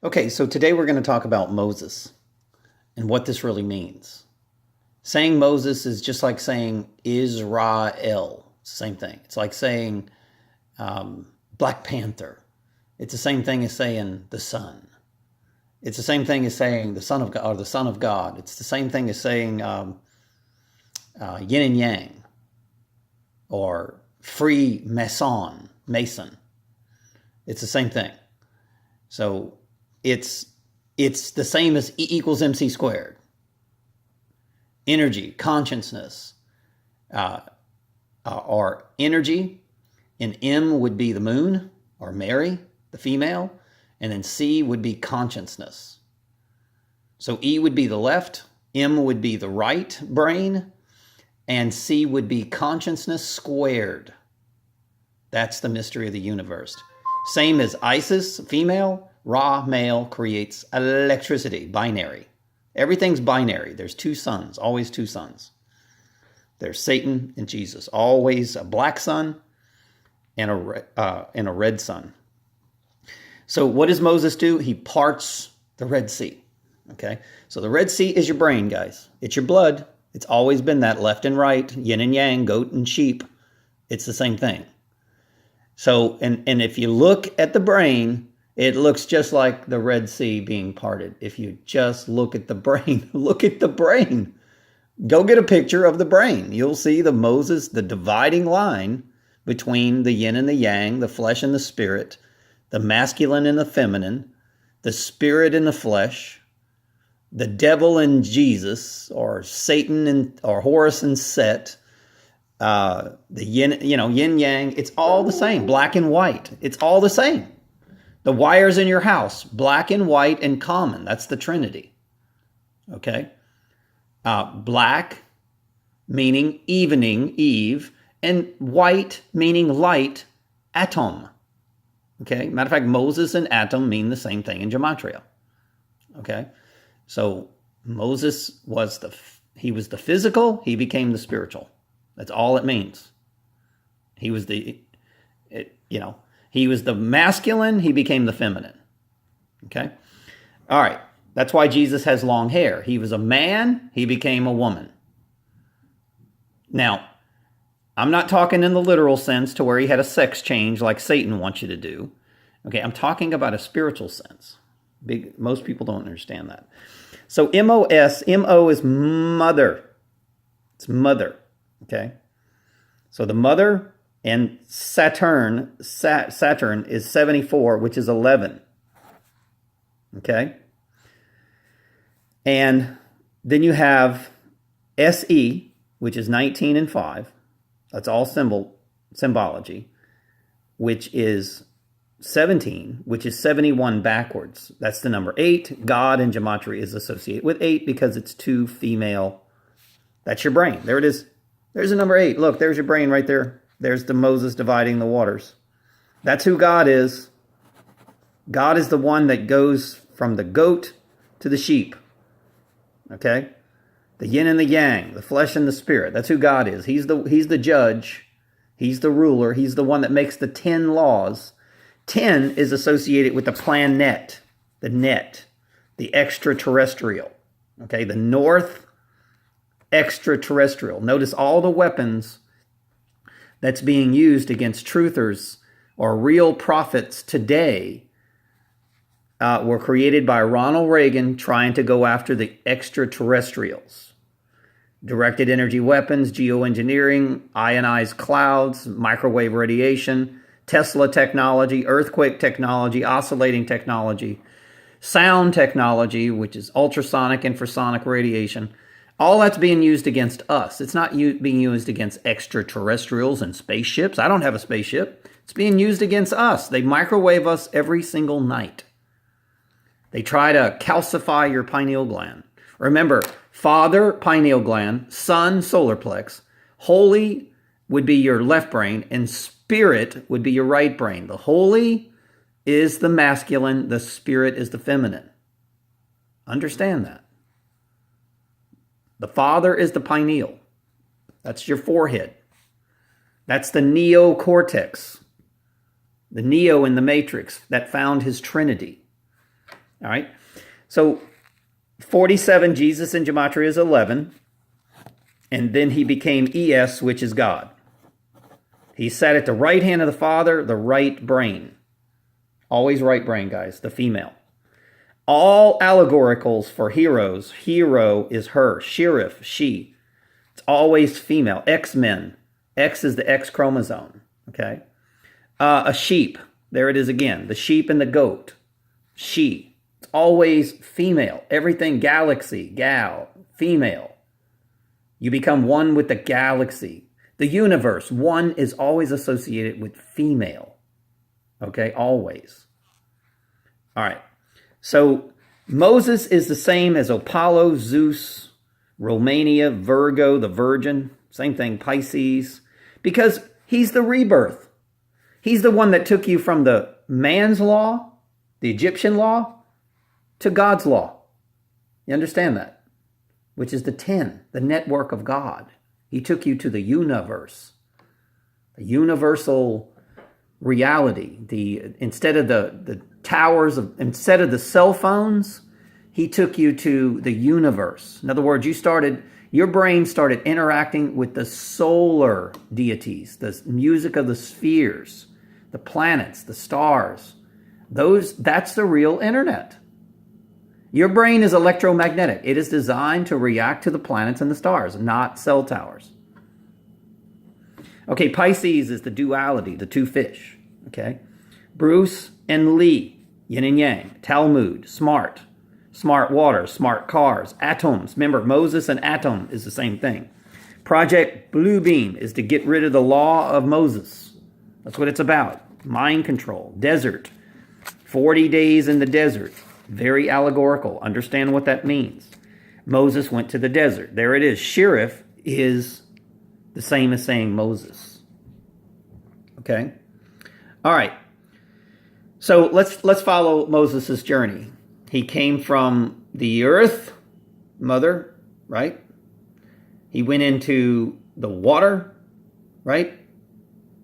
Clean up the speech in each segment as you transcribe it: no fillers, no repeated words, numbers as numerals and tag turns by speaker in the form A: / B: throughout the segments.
A: Okay, so today we're going to talk about Moses and what this really means. Saying Moses is just like saying Israel. It's the same thing. It's like saying Black Panther. It's the same thing as saying the Son. It's the same thing as saying the Son of God or the Son of God. It's the same thing as saying Yin and Yang or Free Mason. It's the same thing. So it's the same as E equals MC squared. Energy, consciousness, or energy, and M would be the moon or Mary, the female, and then C would be consciousness. So E would be the left, M would be the right brain, and C would be consciousness squared. That's the mystery of the universe. Same as Isis, female, Ra, male, creates electricity, binary. Everything's binary. There's two suns, always two suns. There's Satan and Jesus, always a black sun and a red sun. So what does Moses do? He parts the Red Sea. Okay, so the Red Sea is your brain, guys. It's your blood. It's always been that, left and right, yin and yang, goat and sheep. It's the same thing. So, and if you look at the brain, it looks just like the Red Sea being parted. If you just look at the brain, look at the brain. Go get a picture of the brain. You'll see the dividing line between the yin and the yang, the flesh and the spirit, the masculine and the feminine, the spirit and the flesh, the devil and Jesus, or Satan or Horus and Set, the yin, yin yang. It's all the same. Black and white. It's all the same. The wires in your house, black and white and common. That's the Trinity. Okay. Black meaning evening, Eve, and white meaning light, atom. Okay. Matter of fact, Moses and atom mean the same thing in gematria. Okay. So Moses was the physical. He became the spiritual. That's all it means. He was he was the masculine, he became the feminine. Okay? All right. That's why Jesus has long hair. He was a man, he became a woman. Now, I'm not talking in the literal sense to where he had a sex change like Satan wants you to do. Okay, I'm talking about a spiritual sense. Most people don't understand that. So M-O is mother. It's mother. Okay? So the mother and Saturn is 74, which is 11. Okay? And then you have SE, which is 19 and 5. That's all symbology, which is 17, which is 71 backwards. That's the number 8. God in gematria is associated with 8 because it's two female. That's your brain. There it is. There's the number 8. Look, there's your brain right there. There's the Moses dividing the waters. That's who God is. God is the one that goes from the goat to the sheep. Okay? The yin and the yang, the flesh and the spirit. That's who God is. He's the judge. He's the ruler. He's the one that makes the 10 laws. 10 is associated with the planet, the net, the extraterrestrial. Okay? The north extraterrestrial. Notice all the weapons that's being used against truthers or real prophets today were created by Ronald Reagan trying to go after the extraterrestrials. Directed energy weapons, geoengineering, ionized clouds, microwave radiation, Tesla technology, earthquake technology, oscillating technology, sound technology, which is ultrasonic, infrasonic radiation. All that's being used against us. It's not being used against extraterrestrials and spaceships. I don't have a spaceship. It's being used against us. They microwave us every single night. They try to calcify your pineal gland. Remember, Father, pineal gland, Son, solar plex, Holy would be your left brain, and Spirit would be your right brain. The Holy is the masculine, the Spirit is the feminine. Understand that. The Father is the pineal. That's your forehead. That's the neocortex. The Neo in the Matrix that found his Trinity. All right. So 47, Jesus in gematria is 11. And then he became ES, which is God. He sat at the right hand of the Father, the right brain. Always right brain, guys, the female. All allegoricals for heroes. Hero is her. Sheriff, she. It's always female. X-Men. X is the X chromosome. Okay. A sheep. There it is again. The sheep and the goat. She. It's always female. Everything galaxy, gal, female. You become one with the galaxy. The universe, one is always associated with female. Okay, always. All right. So Moses is the same as Apollo, Zeus, Romania, Virgo, the Virgin. Same thing, Pisces. Because he's the rebirth. He's the one that took you from the man's law, the Egyptian law, to God's law. You understand that? Which is the 10, the network of God. He took you to the universe, the universal reality. Instead of the towers, instead of the cell phones, he took you to the universe. In other words, your brain started interacting with the solar deities, the music of the spheres, the planets, the stars. That's the real internet. Your brain is electromagnetic. It is designed to react to the planets and the stars, not cell towers. Okay, Pisces is the duality, the two fish. Okay, Bruce and Lee, yin and yang, Talmud, smart water, smart cars, atoms. Remember, Moses and atom is the same thing. Project Bluebeam is to get rid of the law of Moses. That's what it's about. Mind control, desert, 40 days in the desert. Very allegorical. Understand what that means. Moses went to the desert. There it is. Sheriff is the same as saying Moses. Okay? All right. So let's follow Moses' journey. He came from the earth, mother, right? He went into the water, right?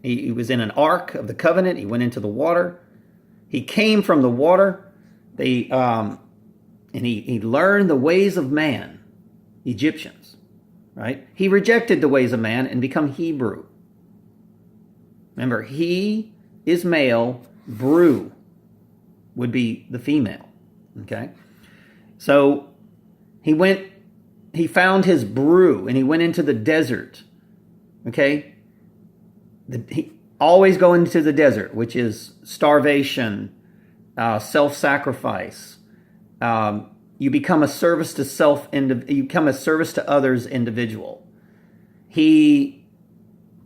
A: He was in an ark of the covenant. He went into the water. He came from the water. And he learned the ways of man, Egyptians, right? He rejected the ways of man and become Hebrew. Remember, he is male, brew would be the female, okay? So he found his brew and he went into the desert, okay? He always go into the desert, which is starvation, self-sacrifice. You become a service to you become a service to others individual. He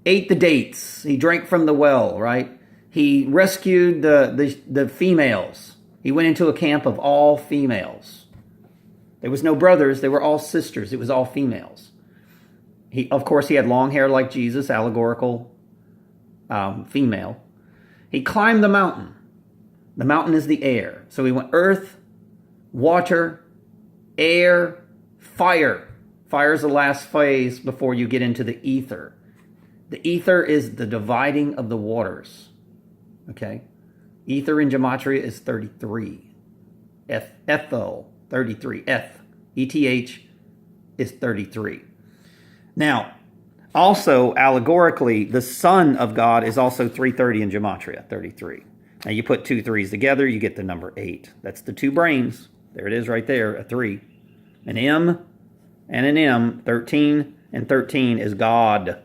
A: ate the dates. He drank from the well, right? He rescued the females. He went into a camp of all females. There was no brothers. They were all sisters. It was all females. Of course, he had long hair like Jesus, allegorical female. He climbed the mountain. The mountain is the air. So he went earth, water, air, fire. Fire is the last phase before you get into the ether. The ether is the dividing of the waters. Okay? Ether in gematria is 33. Ethel, 33. ETH is 33. Now, also allegorically, the Son of God is also 330 in gematria, 33. Now you put 2 3s together, you get the number 8. That's the two brains. There it is right there, a 3. An M and an M, 13 and 13 is God.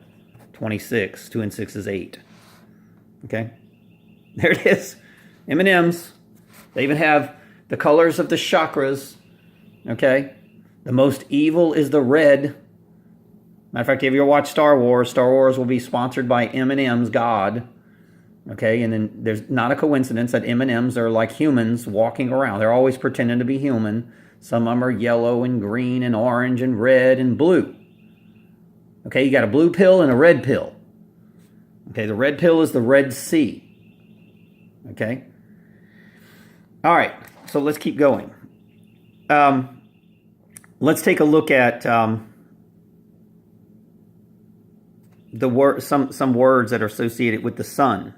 A: 26, 2 and 6 is 8. Okay? There it is. M&Ms. They even have the colors of the chakras. Okay? The most evil is the red. Matter of fact, if you ever watch Star Wars will be sponsored by M&M's God. Okay, and then there's not a coincidence that M&Ms are like humans walking around. They're always pretending to be human. Some of them are yellow and green and orange and red and blue. Okay, you got a blue pill and a red pill. Okay, the red pill is the Red Sea. Okay? All right, so let's keep going. Let's take a look at some words that are associated with the sun.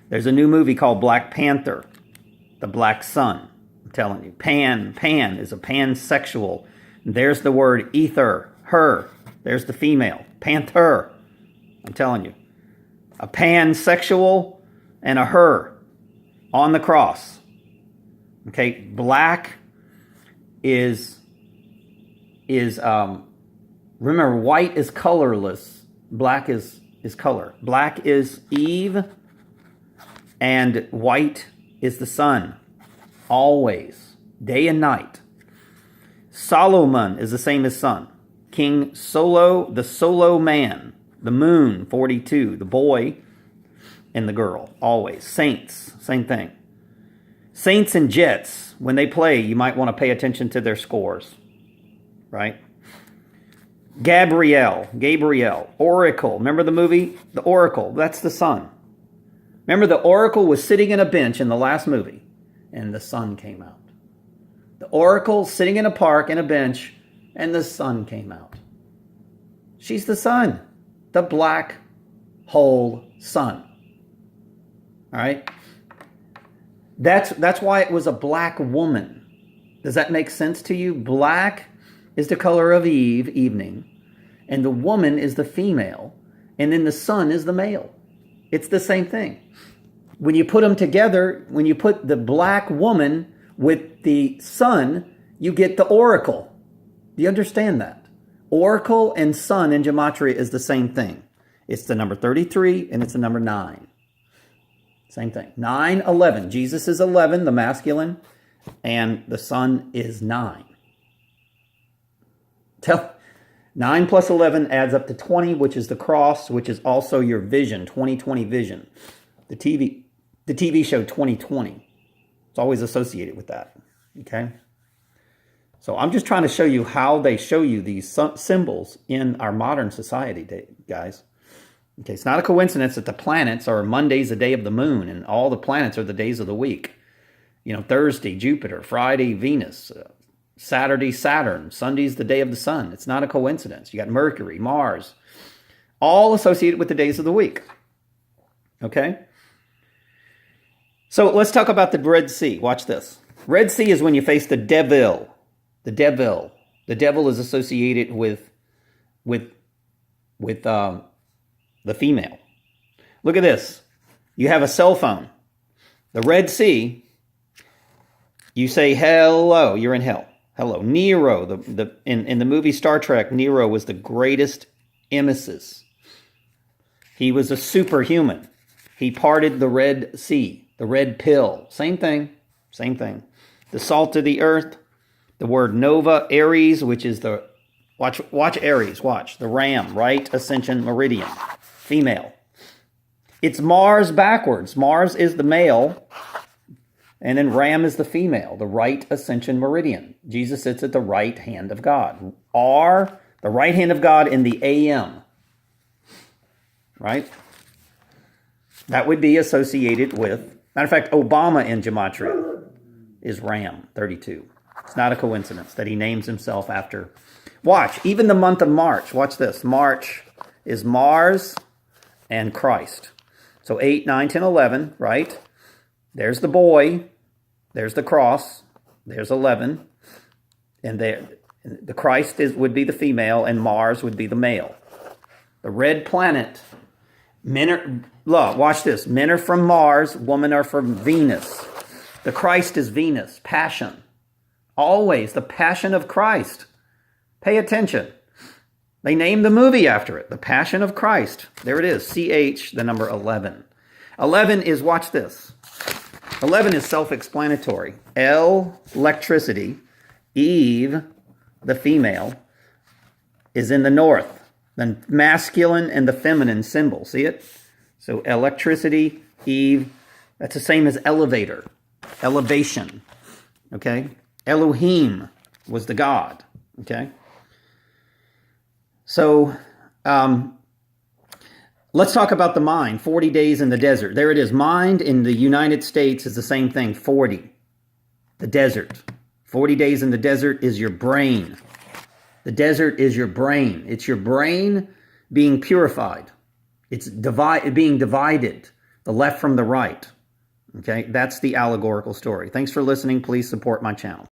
A: There's a new movie called Black Panther, the Black Sun. I'm telling you. Pan is a pansexual. There's the word ether, her. There's the female. Panther. I'm telling you. A pansexual and a her on the cross. Okay, black is remember, white is colorless. Black is color. Black is Eve, and white is the sun. Always, day and night. Solomon is the same as sun. King Solo, the solo man. The moon, 42. The boy and the girl, always. Saints, same thing. Saints and Jets, when they play, you might want to pay attention to their scores, right? Gabriel, Oracle. Remember the movie? The Oracle, that's the sun. Remember, the Oracle was sitting in a bench in the last movie, and the sun came out. The Oracle sitting in a park in a bench, and the sun came out. She's the sun, the black hole sun. All right? That's why it was a black woman. Does that make sense to you? Black is the color of Eve, evening, and the woman is the female, and then the sun is the male. It's the same thing. When you put them together, when you put the black woman with the sun, you get the oracle. Do you understand that? Oracle and sun in gematria is the same thing. It's the number 33 and it's the number 9. Same thing. 9, 11. Jesus is 11, the masculine, and the sun is 9. 9 plus 11 adds up to 20, which is the cross, which is also your vision, 20/20 vision. The TV show 2020. It's always associated with that. Okay? So I'm just trying to show you how they show you these symbols in our modern society, guys. Okay, it's not a coincidence that the planets are Monday's the day of the moon, and all the planets are the days of the week. You know, Thursday, Jupiter, Friday, Venus, Saturday, Saturn, Sunday's the day of the sun. It's not a coincidence. You got Mercury, Mars, all associated with the days of the week. Okay? So let's talk about the Red Sea. Watch this. Red Sea is when you face the devil. The devil. The devil is associated with the female. Look at this. You have a cell phone. The Red Sea, you say hello, you're in hell. Hello. Nero, in the movie Star Trek, Nero was the greatest emesis. He was a superhuman. He parted the Red Sea, the red pill. Same thing. The salt of the earth, the word Nova, Aries, which is the, watch Aries, watch, the ram, right ascension meridian, female. It's Mars backwards. Mars is the male, and then Ram is the female, the right ascension meridian. Jesus sits at the right hand of God. R, the right hand of God in the AM. Right? That would be associated with, matter of fact, Obama in gematria is Ram, 32. It's not a coincidence that he names himself after. Watch, even the month of March. Watch this. March is Mars and Christ. So 8, 9, 10, 11, right? There's the boy. There's the cross. There's 11. And there, the Christ would be the female, and Mars would be the male. The red planet. Watch this. Men are from Mars. Women are from Venus. The Christ is Venus. Passion. Always the passion of Christ. Pay attention. They named the movie after it. The Passion of Christ. There it is. CH, the number 11. 11 is, watch this. 11 is self-explanatory. L, electricity. Eve, the female, is in the north. The masculine and the feminine symbol. See it? So electricity, Eve, that's the same as elevator. Elevation. Okay? Elohim was the God. Okay? So, let's talk about the mind. 40 days in the desert. There it is. Mind in the United States is the same thing. 40. The desert. 40 days in the desert is your brain. The desert is your brain. It's your brain being purified. It's being divided. The left from the right. Okay, that's the allegorical story. Thanks for listening. Please support my channel.